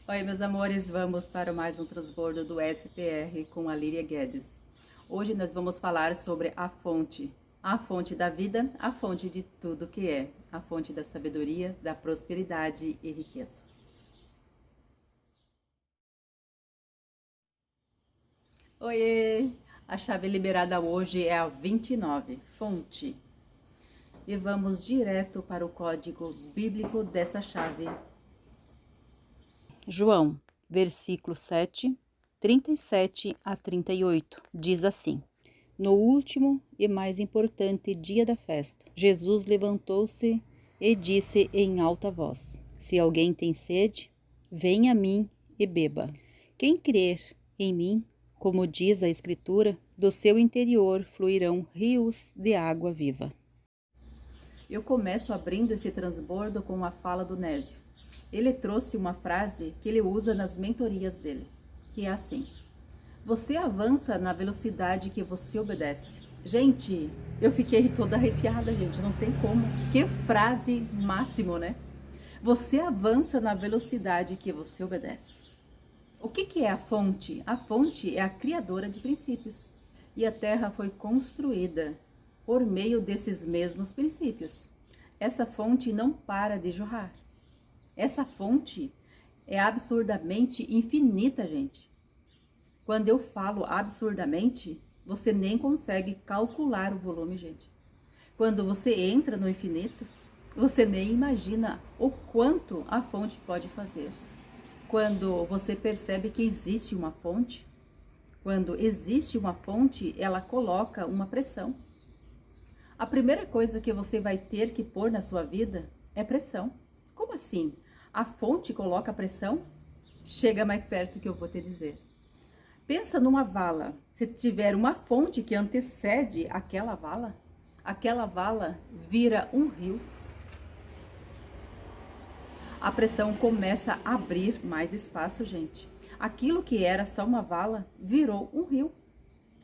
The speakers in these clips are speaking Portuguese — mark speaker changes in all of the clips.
Speaker 1: Oi, meus amores, vamos para mais um transbordo do SPR com a Líria Guedes. Hoje nós vamos falar sobre a fonte da vida, a fonte de tudo que é, a fonte da sabedoria, da prosperidade e riqueza. Oiê! A chave liberada hoje é a 29, fonte. E vamos direto para o código bíblico dessa chave. João, versículo 7, 37 a 38, diz assim: No último e mais importante dia da festa, Jesus levantou-se e disse em alta voz: Se alguém tem sede, venha a mim e beba. Quem crer em mim, como diz a Escritura, do seu interior fluirão rios de água viva. Eu começo abrindo esse transbordo com a fala do Nésio. Ele trouxe uma frase que ele usa nas mentorias dele, que é assim: você avança na velocidade que você obedece. Gente, eu fiquei toda arrepiada, gente, não tem como. Que frase máximo, né? Você avança na velocidade que você obedece. O que é a fonte? A fonte é a criadora de princípios. E a Terra foi construída por meio desses mesmos princípios. Essa fonte não para de jorrar. Essa fonte é absurdamente infinita, gente. Quando eu falo absurdamente, você nem consegue calcular o volume, gente. Quando você entra no infinito, você nem imagina o quanto a fonte pode fazer. Quando você percebe que existe uma fonte, quando existe uma fonte, ela coloca uma pressão. A primeira coisa que você vai ter que pôr na sua vida é pressão. Como assim? A fonte coloca pressão? Chega mais perto que eu vou te dizer. Pensa numa vala. Se tiver uma fonte que antecede aquela vala vira um rio. A pressão começa a abrir mais espaço, gente. Aquilo que era só uma vala virou um rio.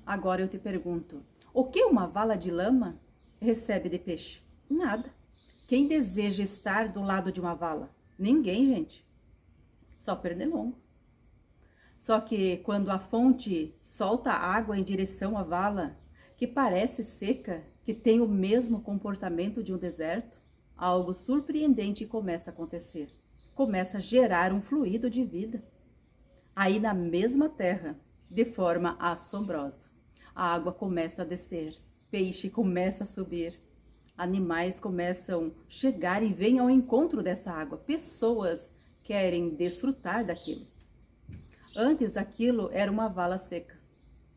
Speaker 1: Agora eu te pergunto, o que uma vala de lama recebe de peixe? Nada. Quem deseja estar do lado de uma vala? Ninguém, gente. Só pernilongo. Só que quando a fonte solta água em direção à vala, que parece seca, que tem o mesmo comportamento de um deserto, algo surpreendente começa a acontecer. Começa a gerar um fluido de vida. Aí na mesma terra, de forma assombrosa, a água começa a descer, peixe começa a subir, animais começam a chegar e vêm ao encontro dessa água. Pessoas querem desfrutar daquilo. Antes aquilo era uma vala seca,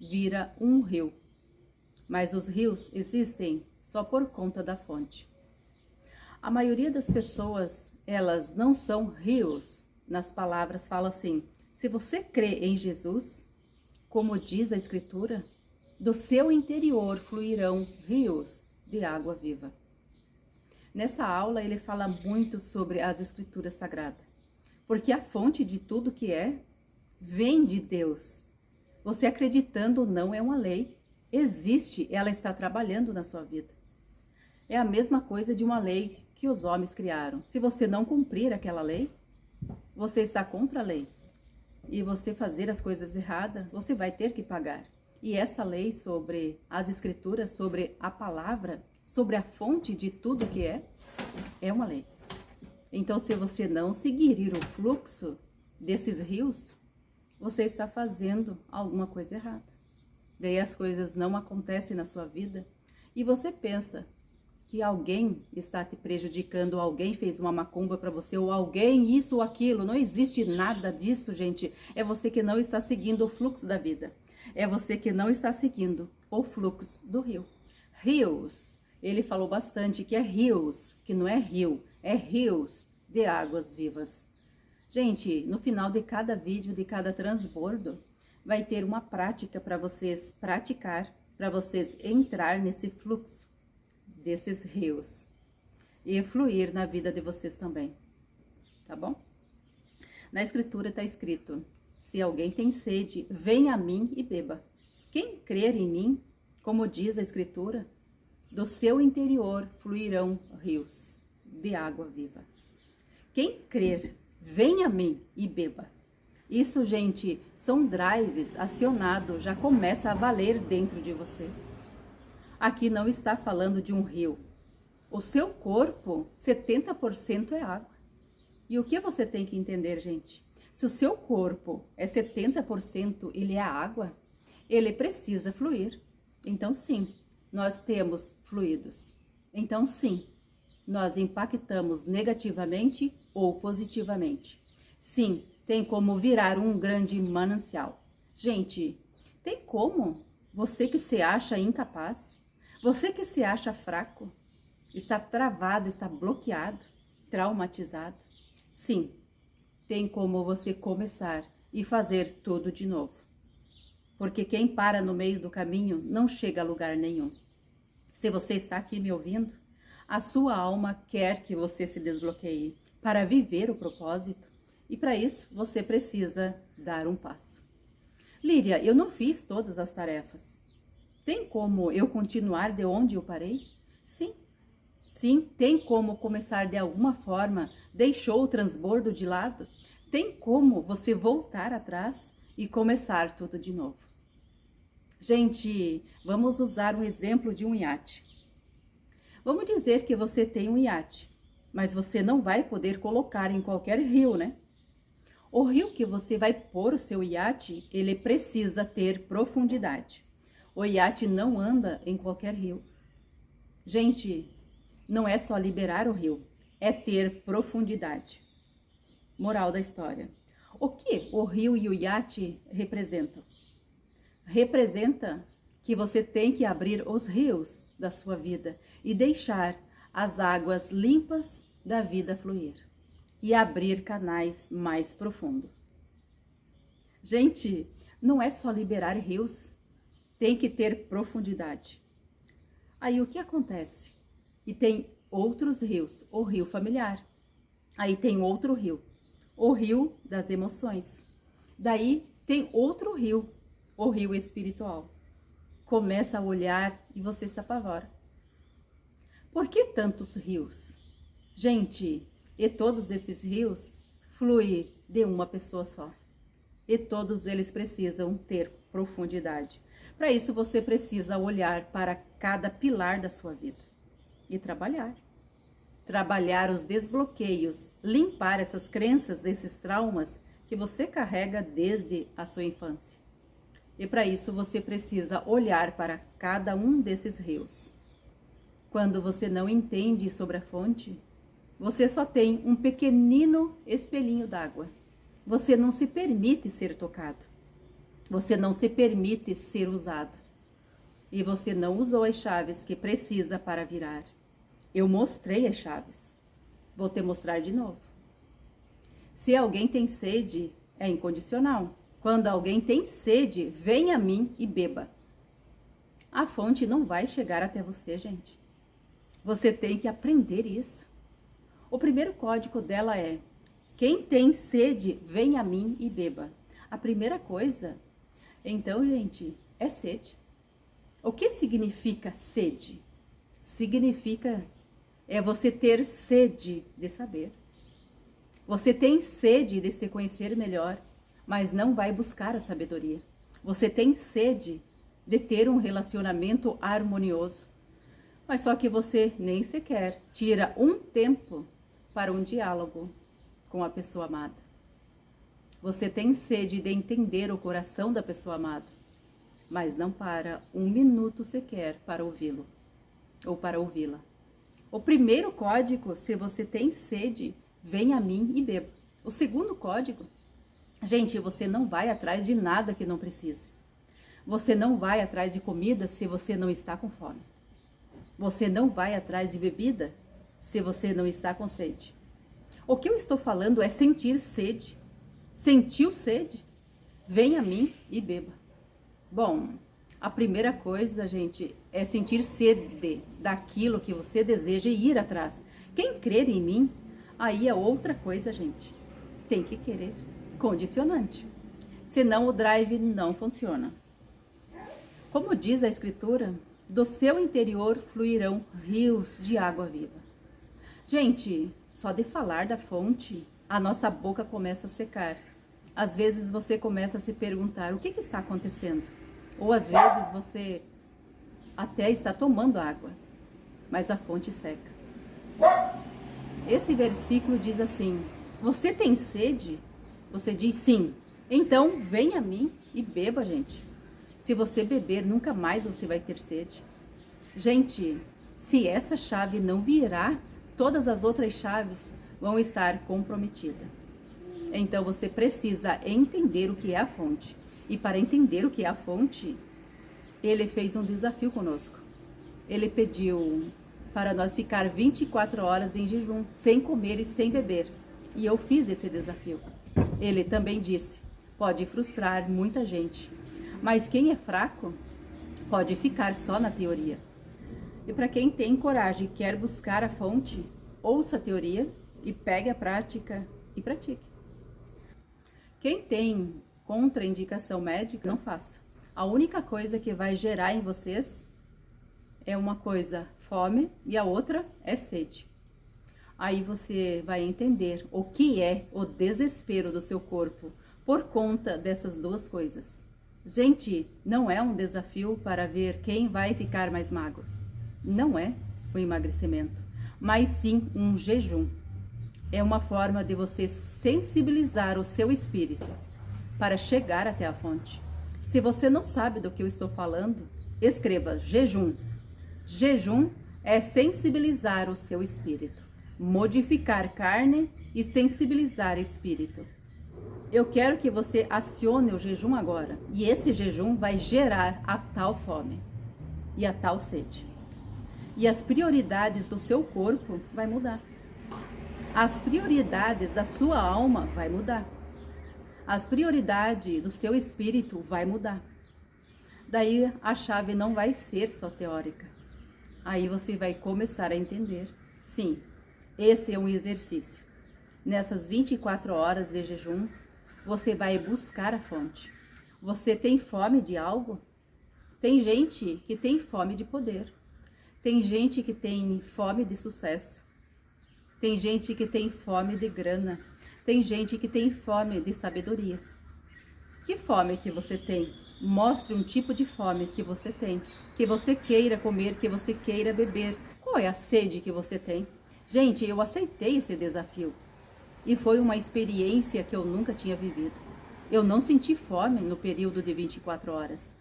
Speaker 1: vira um rio. Mas os rios existem só por conta da fonte. A maioria das pessoas, elas não são rios. Nas palavras fala assim: se você crê em Jesus, como diz a Escritura, do seu interior fluirão rios de água viva. Nessa aula ele fala muito sobre as Escrituras Sagradas, porque a fonte de tudo que é, vem de Deus. Você acreditando ou não é uma lei, existe, ela está trabalhando na sua vida. É a mesma coisa de uma lei que os homens criaram. Se você não cumprir aquela lei, você está contra a lei. E você fazer as coisas erradas, você vai ter que pagar. E essa lei sobre as Escrituras, sobre a palavra, sobre a fonte de tudo que é uma lei. Então, se você não seguir o fluxo desses rios, você está fazendo alguma coisa errada. Daí as coisas não acontecem na sua vida e você pensa que alguém está te prejudicando, alguém fez uma macumba para você, ou alguém isso ou aquilo. Não existe nada disso, gente. É você que não está seguindo o fluxo da vida. É você que não está seguindo o fluxo do rio. Rios, ele falou bastante que é rios, que não é rio, é rios de águas vivas. Gente, no final de cada vídeo, de cada transbordo, vai ter uma prática para vocês praticar, para vocês entrar nesse fluxo desses rios e fluir na vida de vocês também, tá bom? Na Escritura está escrito: se alguém tem sede, venha a mim e beba. Quem crer em mim, como diz a Escritura, do seu interior fluirão rios de água viva. Quem crer, venha a mim e beba. Isso, gente, são drives acionados, já começa a valer dentro de você. Aqui não está falando de um rio. O seu corpo, 70% é água. E o que você tem que entender, gente? Se o seu corpo é 70%, ele é água, ele precisa fluir. Então, sim, nós temos fluidos. Então, sim, nós impactamos negativamente ou positivamente. Sim, tem como virar um grande manancial. Gente, tem como? Você que se acha incapaz, você que se acha fraco, está travado, está bloqueado, traumatizado. Sim, tem como você começar e fazer tudo de novo. Porque quem para no meio do caminho não chega a lugar nenhum. Se você está aqui me ouvindo, a sua alma quer que você se desbloqueie para viver o propósito. E para isso, você precisa dar um passo. Líria, eu não fiz todas as tarefas. Tem como eu continuar de onde eu parei? Sim. Sim, tem como começar de alguma forma, deixou o transbordo de lado? Tem como você voltar atrás e começar tudo de novo? Gente, vamos usar um exemplo de um iate. Vamos dizer que você tem um iate, mas você não vai poder colocar em qualquer rio, né? O rio que você vai pôr o seu iate, ele precisa ter profundidade. O iate não anda em qualquer rio. Gente, não é só liberar o rio, é ter profundidade. Moral da história. O que o rio e o iate representam? Representa que você tem que abrir os rios da sua vida e deixar as águas limpas da vida fluir e abrir canais mais profundos. Gente, não é só liberar rios, tem que ter profundidade. Aí o que acontece? E tem outros rios, o rio familiar. Aí tem outro rio, o rio das emoções. Daí tem outro rio, o rio espiritual. Começa a olhar e você se apavora. Por que tantos rios? Gente, e todos esses rios fluem de uma pessoa só. E todos eles precisam ter profundidade. Para isso você precisa olhar para cada pilar da sua vida e trabalhar. Trabalhar os desbloqueios, limpar essas crenças, esses traumas que você carrega desde a sua infância. E para isso você precisa olhar para cada um desses rios. Quando você não entende sobre a fonte, você só tem um pequenino espelhinho d'água. Você não se permite ser tocado. Você não se permite ser usado. E você não usou as chaves que precisa para virar. Eu mostrei as chaves. Vou te mostrar de novo. Se alguém tem sede, é incondicional. Quando alguém tem sede, vem a mim e beba. A fonte não vai chegar até você, gente. Você tem que aprender isso. O primeiro código dela é: quem tem sede, vem a mim e beba. A primeira coisa, então, gente, é sede. O que significa sede? Significa você ter sede de saber. Você tem sede de se conhecer melhor, mas não vai buscar a sabedoria. Você tem sede de ter um relacionamento harmonioso, mas só que você nem sequer tira um tempo para um diálogo com a pessoa amada. Você tem sede de entender o coração da pessoa amada, mas não para um minuto sequer para ouvi-lo ou para ouvi-la. O primeiro código, se você tem sede, vem a mim e beba. O segundo código, gente, você não vai atrás de nada que não precise. Você não vai atrás de comida se você não está com fome. Você não vai atrás de bebida se você não está com sede. O que eu estou falando é sentir sede. Sentiu sede? Vem a mim e beba. Bom, a primeira coisa, gente, é sentir sede daquilo que você deseja e ir atrás. Quem crer em mim, aí é outra coisa, gente. Tem que querer. Condicionante. Senão o drive não funciona. Como diz a escritura, do seu interior fluirão rios de água viva. Gente, só de falar da fonte, a nossa boca começa a secar. Às vezes você começa a se perguntar o que está acontecendo. Ou às vezes você até está tomando água, mas a fonte seca. Esse versículo diz assim: você tem sede? Você diz sim. Então venha a mim e beba, gente. Se você beber, nunca mais você vai ter sede. Gente, se essa chave não virar, todas as outras chaves vão estar comprometidas. Então você precisa entender o que é a fonte. E para entender o que é a fonte, ele fez um desafio conosco. Ele pediu para nós ficar 24 horas em jejum, sem comer e sem beber. E eu fiz esse desafio. Ele também disse: pode frustrar muita gente, mas quem é fraco pode ficar só na teoria. E para quem tem coragem e quer buscar a fonte, ouça a teoria e pegue a prática e pratique. Quem tem contraindicação médica, não faça. A única coisa que vai gerar em vocês é uma coisa, fome, e a outra é sede. Aí você vai entender o que é o desespero do seu corpo por conta dessas duas coisas. Gente, não é um desafio para ver quem vai ficar mais magro. Não é o emagrecimento, mas sim um jejum. É uma forma de você sensibilizar o seu espírito para chegar até a fonte. Se você não sabe do que eu estou falando, escreva jejum. Jejum é sensibilizar o seu espírito, modificar carne e sensibilizar espírito. Eu quero que você acione o jejum agora, e esse jejum vai gerar a tal fome e a tal sede. E as prioridades do seu corpo vai mudar. As prioridades da sua alma vai mudar. As prioridades do seu espírito vai mudar. Daí a chave não vai ser só teórica. Aí você vai começar a entender. Sim, esse é um exercício. Nessas 24 horas de jejum, você vai buscar a fonte. Você tem fome de algo? Tem gente que tem fome de poder. Tem gente que tem fome de sucesso. Tem gente que tem fome de grana. Tem gente que tem fome de sabedoria. Que fome que você tem? Mostre um tipo de fome que você tem. Que você queira comer, que você queira beber. Qual é a sede que você tem? Gente, eu aceitei esse desafio. E foi uma experiência que eu nunca tinha vivido. Eu não senti fome no período de 24 horas.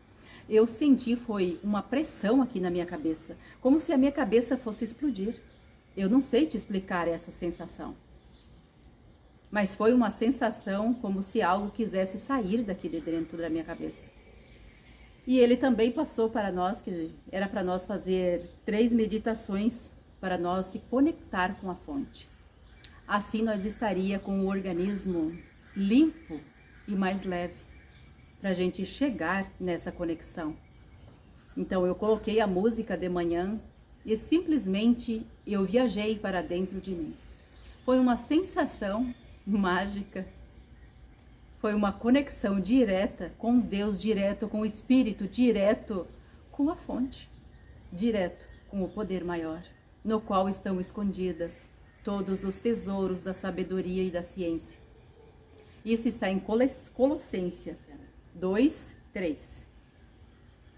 Speaker 1: Eu senti foi uma pressão aqui na minha cabeça. Como se a minha cabeça fosse explodir. Eu não sei te explicar essa sensação. Mas foi uma sensação como se algo quisesse sair daqui de dentro da minha cabeça. E ele também passou para nós, que era para nós fazer 3 meditações para nós se conectar com a fonte. Assim nós estaria com o organismo limpo e mais leve, para a gente chegar nessa conexão. Então eu coloquei a música de manhã e simplesmente eu viajei para dentro de mim. Foi uma sensação mágica, foi uma conexão direta com Deus, direto com o Espírito, direto com a fonte, direto com o poder maior, no qual estão escondidas todos os tesouros da sabedoria e da ciência. Isso está em Colossenses 2:3.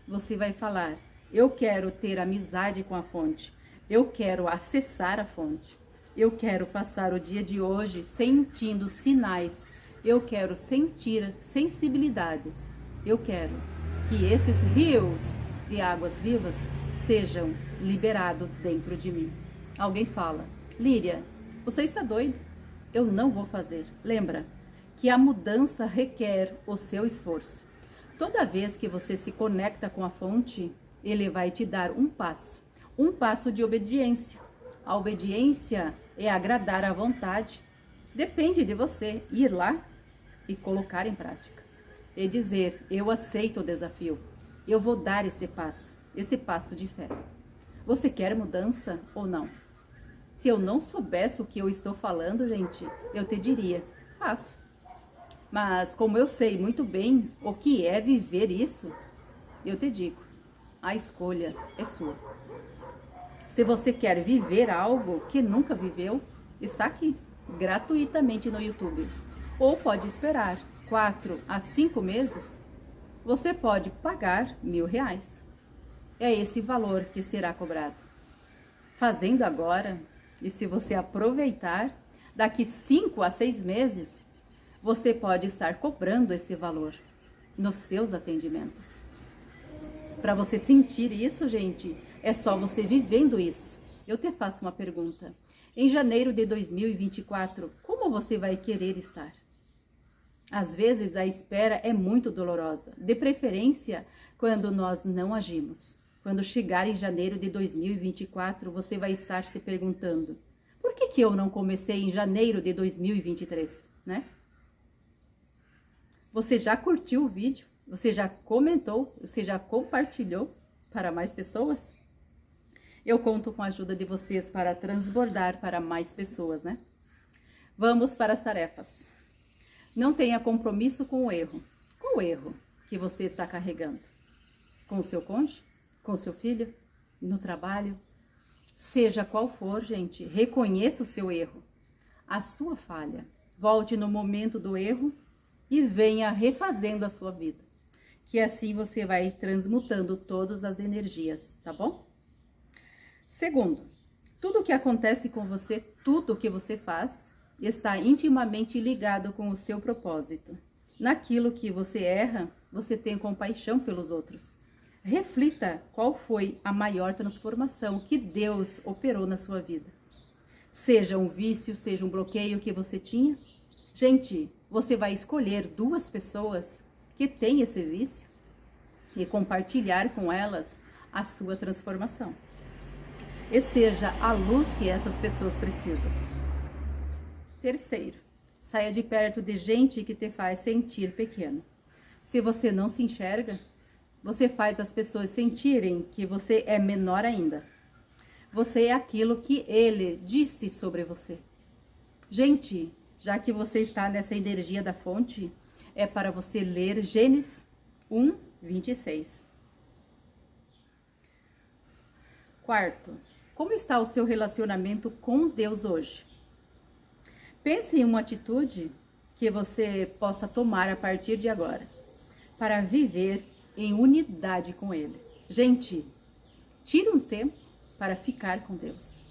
Speaker 1: Você vai falar: eu quero ter amizade com a fonte, eu quero acessar a fonte, eu quero passar o dia de hoje sentindo sinais, eu quero sentir sensibilidades, eu quero que esses rios de águas vivas sejam liberados dentro de mim. Alguém fala: Líria, você está doido? Eu não vou fazer. Lembra que a mudança requer o seu esforço. Toda vez que você se conecta com a fonte, ele vai te dar um passo de obediência. A obediência é agradar à vontade. Depende de você ir lá e colocar em prática. E dizer: eu aceito o desafio, eu vou dar esse passo de fé. Você quer mudança ou não? Se eu não soubesse o que eu estou falando, gente, eu te diria: faço. Mas como eu sei muito bem o que é viver isso, eu te digo: a escolha é sua. Se você quer viver algo que nunca viveu, está aqui, gratuitamente no YouTube. Ou pode esperar 4 a 5 meses, você pode pagar R$1.000. É esse valor que será cobrado. Fazendo agora, e se você aproveitar, daqui 5 a 6 meses, você pode estar cobrando esse valor nos seus atendimentos. Para você sentir isso, gente, é só você vivendo isso. Eu te faço uma pergunta. Em janeiro de 2024, como você vai querer estar? Às vezes a espera é muito dolorosa, de preferência quando nós não agimos. Quando chegar em janeiro de 2024, você vai estar se perguntando: por que eu não comecei em janeiro de 2023, né? Você já curtiu o vídeo? Você já comentou? Você já compartilhou para mais pessoas? Eu conto com a ajuda de vocês para transbordar para mais pessoas, né? Vamos para as tarefas. Não tenha compromisso com o erro. Qual o erro que você está carregando? Com o seu cônjuge? Com o seu filho? No trabalho? Seja qual for, gente, reconheça o seu erro, a sua falha. Volte no momento do erro e venha refazendo a sua vida. Que assim você vai transmutando todas as energias, tá bom? Segundo, tudo o que acontece com você, tudo o que você faz, está intimamente ligado com o seu propósito. Naquilo que você erra, você tem compaixão pelos outros. Reflita qual foi a maior transformação que Deus operou na sua vida. Seja um vício, seja um bloqueio que você tinha. Gente, você vai escolher 2 pessoas que têm esse vício e compartilhar com elas a sua transformação. Esteja a luz que essas pessoas precisam. Terceiro, saia de perto de gente que te faz sentir pequeno. Se você não se enxerga, você faz as pessoas sentirem que você é menor ainda. Você é aquilo que ele disse sobre você. Gente, já que você está nessa energia da fonte, é para você ler Gênesis 1:26. Quarto, como está o seu relacionamento com Deus hoje? Pense em uma atitude que você possa tomar a partir de agora, para viver em unidade com Ele. Gente, tire um tempo para ficar com Deus,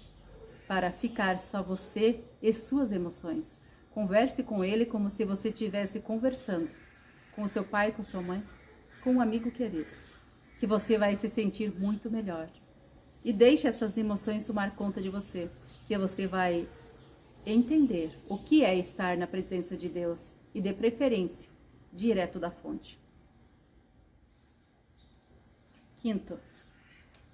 Speaker 1: para ficar só você e suas emoções. Converse com Ele como se você estivesse conversando com o seu pai, com sua mãe, com um amigo querido, que você vai se sentir muito melhor. E deixe essas emoções tomar conta de você, que você vai entender o que é estar na presença de Deus e, de preferência, direto da fonte. Quinto,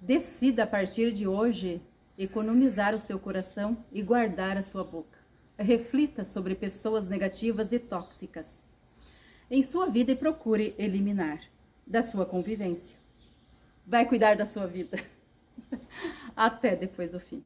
Speaker 1: decida a partir de hoje economizar o seu coração e guardar a sua boca. Reflita sobre pessoas negativas e tóxicas em sua vida e procure eliminar da sua convivência. Vai cuidar da sua vida. Até depois do fim.